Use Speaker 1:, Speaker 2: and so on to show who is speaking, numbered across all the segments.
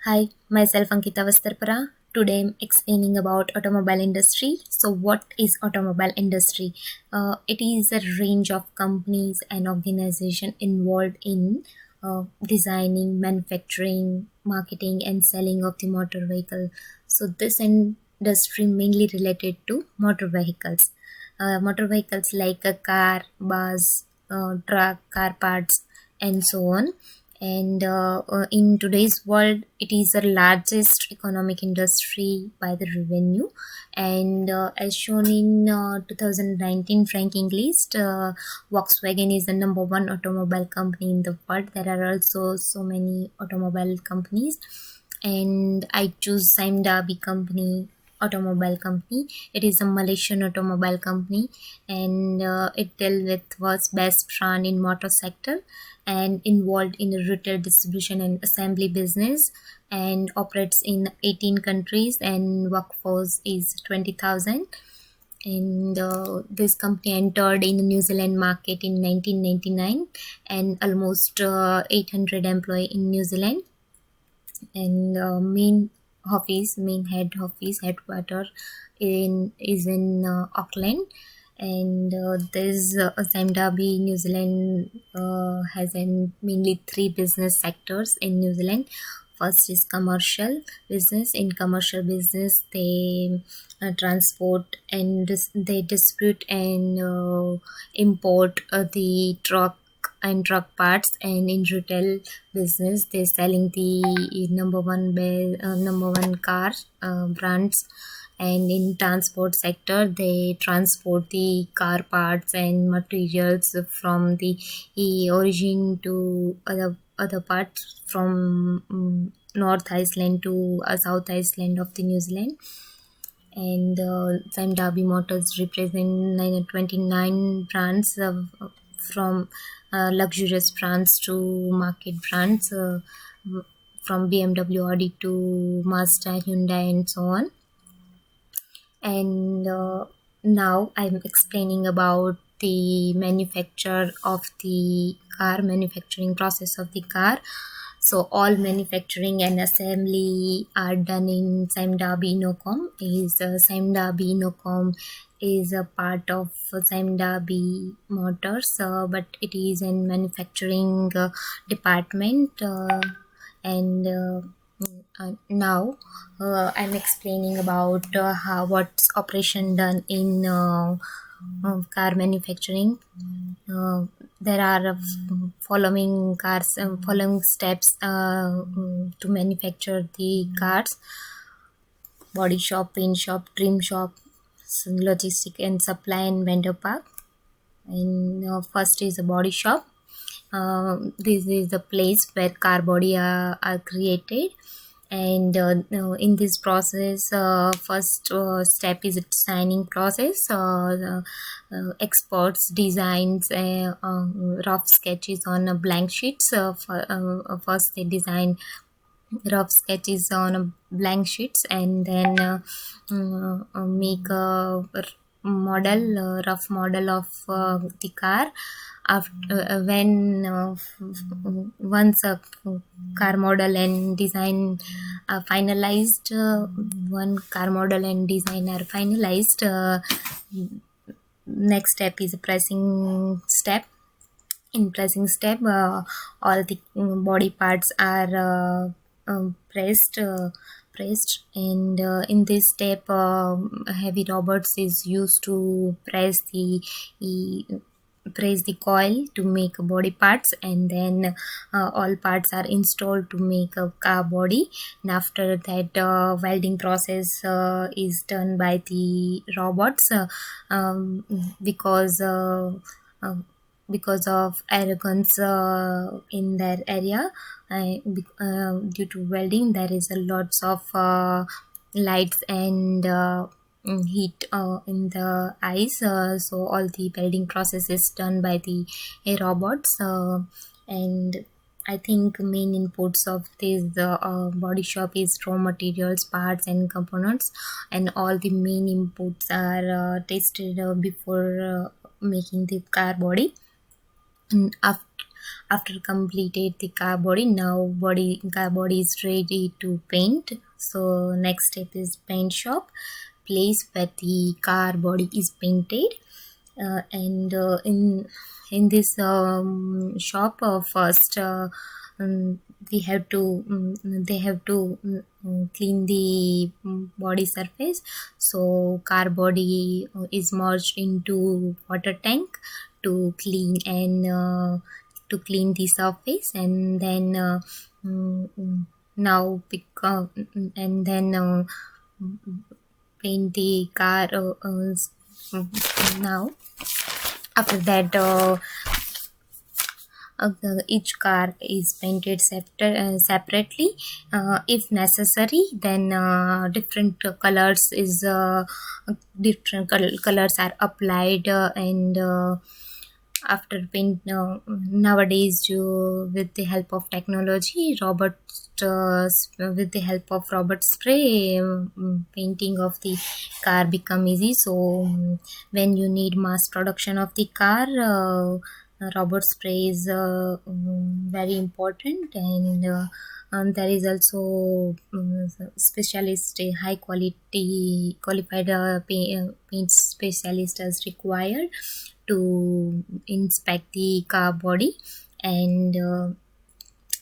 Speaker 1: Hi, myself Ankita Vastarpara. Today I'm explaining about automobile industry. So what is automobile industry? It is a range of companies and organization involved in designing, manufacturing, marketing and selling of the motor vehicle. So this industry mainly related to motor vehicles. Motor vehicles like a car, bus, truck, car parts and so on. And in today's world it is the largest economic industry by the revenue, and as shown in 2019 ranking list, Volkswagen is the number one automobile company in the world. There are also so many automobile companies, and I choose Sime Darby company automobile company. It is a Malaysian automobile company, and it deals with was best brand in motor sector and involved in retail distribution and assembly business, and operates in 18 countries and workforce is 20,000. And this company entered in the New Zealand market in 1999, and almost 800 employee in New Zealand. And main head office headquarter is in Auckland. And this Sime Darby New Zealand has mainly three business sectors in New Zealand. First is commercial business. In commercial business, they transport and they distribute and import the truck parts. And in retail business, they're selling the number one car brands. And in transport sector, they transport the car parts and materials from the origin to other parts from North Iceland to South Iceland of the New Zealand. And Sime Darby Motors represent 29 brands from luxurious brands to market brands, from BMW, Audi to Mazda, Hyundai, and so on. And now I'm explaining about the manufacture of the car, manufacturing process of the car. So all manufacturing and assembly are done in Sime Darby Innocomm. Sime Darby Innocomm is a part of Sime Darby Motors, but it is in manufacturing department. And Now I'm explaining about how what's operation done in car manufacturing. There are following steps to manufacture the cars: body shop, paint shop, trim shop, logistic and supply and vendor park. And first is a body shop. This is the place where car body are created. And in this process, first step is a designing process. Experts designs rough sketches on a blank sheets. First they design rough sketches on a blank sheets, and then make a rough model of the car. After once a car model and design are finalized, one car model and design are finalized, next step is a pressing step. In pressing step, all the body parts are pressed. And in this step, heavy robots is used to press the coil to make body parts. And then all parts are installed to make a car body. And after that, welding process is done by the robots, because because of arrogance in their area. Due to welding, there is a lots of lights and heat in the eyes. So all the welding process is done by the robots. And I think main inputs of this body shop is raw materials, parts and components, and all the main inputs are tested before making the car body. And After completed the car body, now car body is ready to paint. So next step is paint shop, place where the car body is painted. And in this shop, first we have to they have to clean the body surface. So car body is merged into water tank to clean the surface, and then now pick and then paint the car. Now after that, each car is painted separately. If necessary, then different colors are applied, and after paint nowadays, with the help of technology, with the help of robot spray, painting of the car become easy. So when you need mass production of the car, robot spray is very important. And there is also specialist, high quality qualified paint specialist as required to inspect the car body. And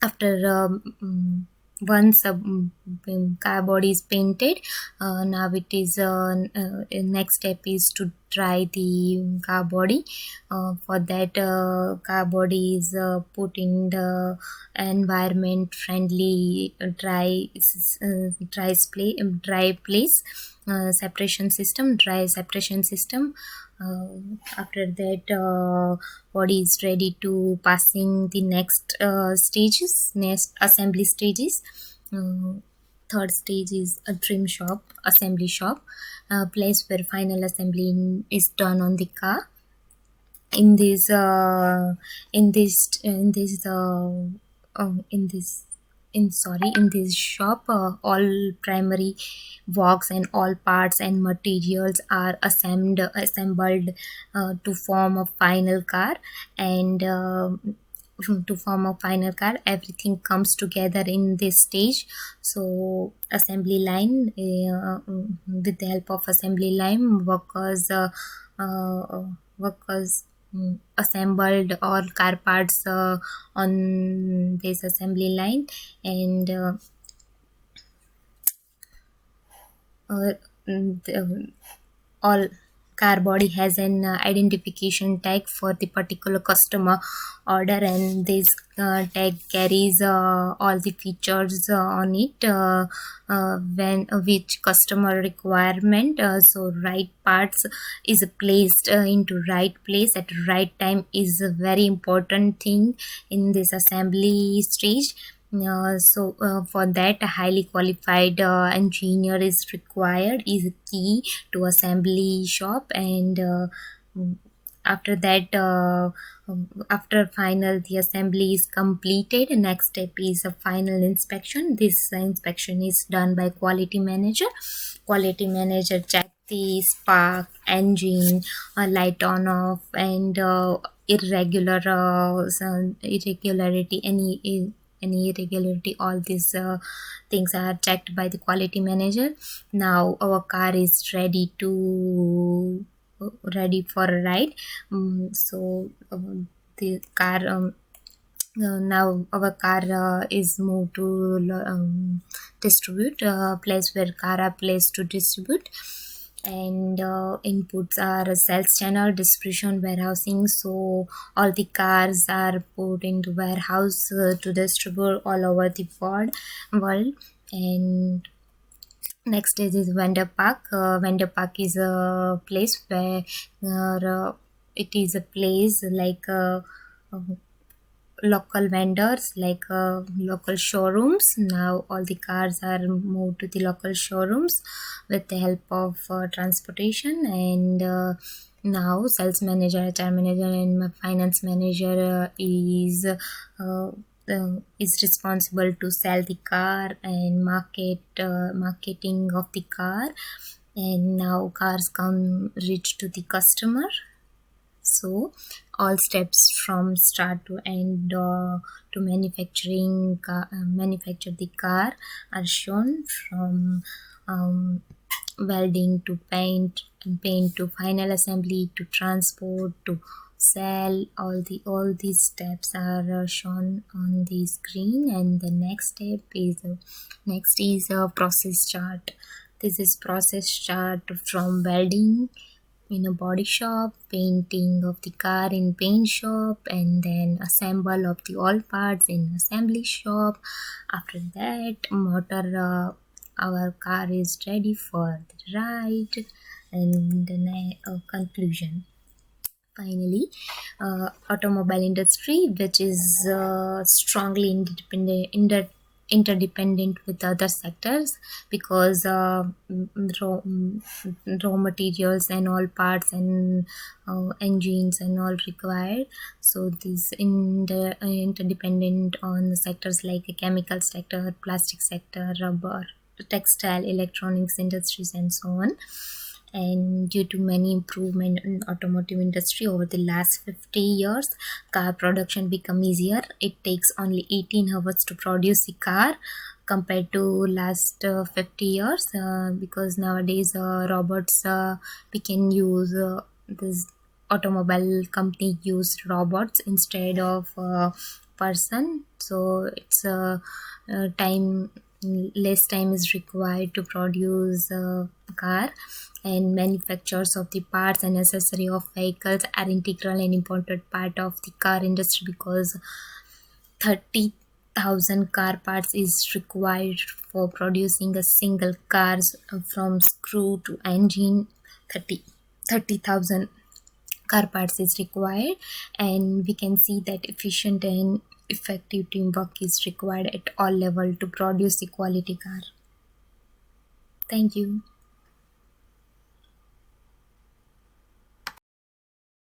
Speaker 1: after once a car body is painted, now it is next step is to dry the car body. For that, car body is put in the environment friendly dry place, dry separation system. After that, body is ready to passing the next next assembly stages. Third stage is a trim shop, assembly shop, place where final assembly is done on the car. In this in this in this in this in this shop, all primary works and all parts and materials are assembled to form a final car. And to form a final car, everything comes together in this stage. So assembly line, with the help of assembly line, workers assembled all car parts on this assembly line. And all car body has an identification tag for the particular customer order, and this tag carries all the features on it, when which customer requirement. So right parts is placed into right place at right time is a very important thing in this assembly stage. For that, a highly qualified engineer is required, is a key to assembly shop. And after that, after final the assembly is completed, next step is a final inspection. This inspection is done by quality manager. Quality manager check the spark, engine, light on off, and irregularity, any irregularity, all these things are checked by the quality manager. Now our car is ready for a ride. So the car now our car is moved to distribute, place where car are placed to distribute. And inputs are sales channel, distribution, warehousing. So all the cars are put into warehouse to distribute all over the world. And next stage is vendor park. Vendor park is a place where it is a place like local vendors, like local showrooms. Now all the cars are moved to the local showrooms with the help of transportation. And now sales manager, HR manager, and finance manager is responsible to sell the car and marketing of the car. And now cars come reach to the customer. So all steps from start to end to manufacture the car are shown, from welding to paint, and paint to final assembly to transport to sell. All these steps are shown on the screen. And the next is a process chart. This is process chart from welding in a body shop, painting of the car in paint shop, and then assemble of the all parts in assembly shop. After that, our car is ready for the ride. And then conclusion. Finally, automobile industry, which is strongly interdependent with other sectors, because raw materials and all parts and engines and all required. So this interdependent on the sectors like a chemical sector, plastic sector, rubber, textile, electronics industries, and so on. And due to many improvement in automotive industry over the last 50 years, car production become easier. It takes only 18 hours to produce a car compared to last 50 years, because nowadays robots, we can use this automobile company use robots instead of person. So it's time less time is required to produce a car. And manufacturers of the parts and accessory of vehicles are integral and important part of the car industry, because 30,000 car parts is required for producing a single cars, from screw to engine. 30,000 car parts is required. And we can see that efficient and effective teamwork is required at all level to produce a quality car. Thank you.